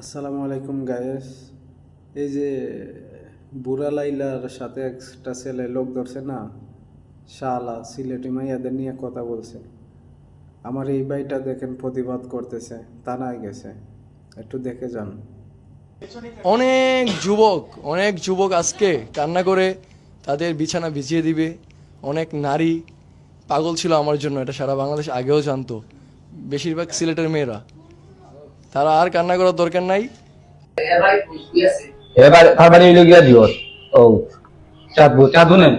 আসসালামু আলাইকুম গায়েস। এই যে বুড়া লাইলার সাথে একটা ছেলে লোক ধরছে না, শালা সিলেটি মাইয়াদের নিয়ে কথা বলছে। আমার এই ভাইটা দেখেন প্রতিবাদ করতেছে, থানায় গেছে, একটু দেখে যান। অনেক যুবক আজকে কান্না করে তাদের বিছানা বিছিয়ে দিবে। অনেক নারী পাগল ছিল আমার জন্য, এটা সারা বাংলাদেশ আগেও জানতো। বেশিরভাগ সিলেটের মেয়েরা, তারা আর কান্না করার দরকার নাই। এবার খাবার হইল গিয়া দিওর ও চাঁদপুর নেন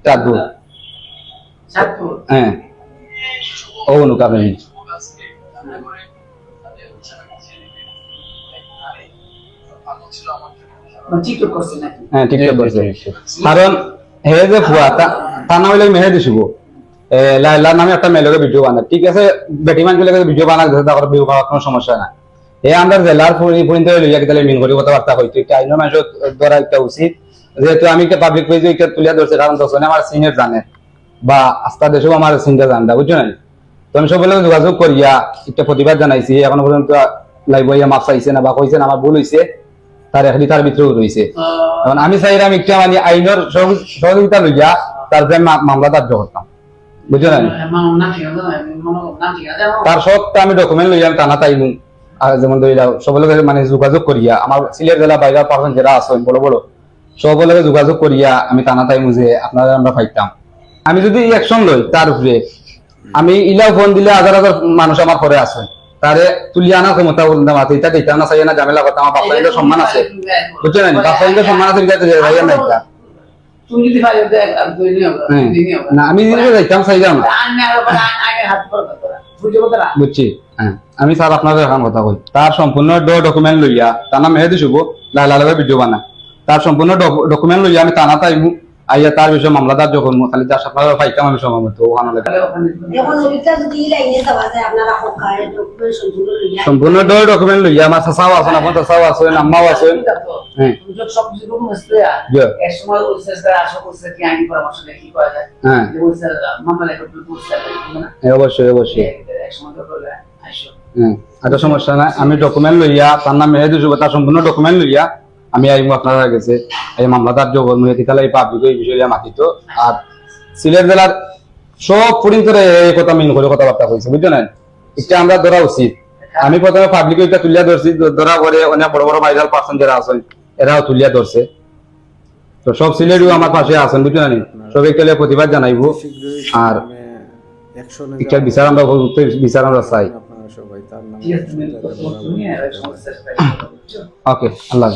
চাঁদপুর হ্যাঁ ও নুকাবে হ্যাঁ টিকটক করছে। কারণ হে যে ফুয়া তা না হইলে মেহে দিছিব লাইলার নামে একটা মেয়েলোকে ভিডিও বানায়, ঠিক আছে, বেটি মানুষগুলোকে ভিডিও বানাক তারপর ভিউ পাওয়ার কোনো সমস্যা না। এই আমরা জেলার পরিণত লইয়া গেলে মিন করি কথাবার্তা হইতো, এটা আইন মানুষ ধরা একটা উচিত। যেহেতু আমি পাবলিক পেজে এটা তুলিয়া ধরছে, কারণ দর্শনে আমার সিনিয়র জানে বা আস্থা দেশেও আমার সিনটা জানতা, বুঝছো না। তো আমি সব যোগাযোগ করিয়া একটা প্রতিবাদ জানাইছি। এখনো পর্যন্ত লাইভ হইয়া মাপ চাইছে না বা কইছে না আমার ভুল হয়েছে, তার এখানে তার ভিতরেও রয়েছে। এখন আমি চাইলাম একটা মানে আইনের সহযোগিতা লইয়া তারপরে মামলা দার্য করতাম, বুঝছো না। তার সত্ত্বে আমি ডকুমেন্ট লইয়া টানা তাইনু, যেমন সকলে মানে যোগাযোগ করিয়া আমার সিলেট জেলা বাইরের পার্সন যারা আছেন বড় বড় সকলে যোগাযোগ করিয়া আমি টানা তাইমু যে আপনারা আমরা পাইতাম। আমি যদি অ্যাকশন লই তার উপরে, আমি ইলাও ফোন দিলে হাজার হাজার মানুষ আমার পরে আছে, তারে তুলিয়া আনা ক্ষমতা মাথা এটা দিতে না চাই না, ঝামেলা কথা। আমার বাচ্চাদের সম্মান আছে, বুঝছো না, বাচ্চাদের সম্মান আছে, না আমি যাইতাম চাইলাম বুঝছি। হ্যাঁ আমি স্যার আপনাদের এখন কথা কই, তার সম্পূর্ণ ডকুমেন্ট লইয়া টানা মেহে দিছুব লাইলা ভিডিও বানা, তার সম্পূর্ণ ডকুমেন্ট লইয়া আমি টানা তাইমু আইয়া তার বিষয়ে মামলা দার্য করবো। খালি যার আপনারা পাইতাম আমি সময় মতো সম্পূর্ণ ডকুমেন্ট লইয়া আমার চাচাও আছেন, আপনার চাচাও আছেন, আম্মাও আছেন। হ্যাঁ অবশ্যই অবশ্যই একটা সমস্যা নাই। আমি ডকুমেন্ট লইয়া তার নাম মেহে দিছুব, তার সম্পূর্ণ ডকুমেন্ট লইয়া আমি আইমু আপনারা গেছে এই মামলা দার্য করবো। এদিকে এই পাবলিক এই বিষয়ে মাতিত। আর সিলেট জেলার সব পরিন্তরে এই কথা মিন করে কথাবার্তা কইছে, বুঝছো না, এটা আমরা ধরা উচিত। আমি প্রথমে পাবলিক এটা তুলিয়া ধরছি, ধরা করে অনেক বড় বড় ভাইরাল পার্সন যারা আছেন এরাও তুলিয়া ধরছে। তো সব সিলেটও আমার পাশে আছেন, বুঝছো না, সবাই গেলে প্রতিবাদ জানাইবো। আর একটা বিচার আমরা বিচার আমরা চাই। ওকে আল্লাহ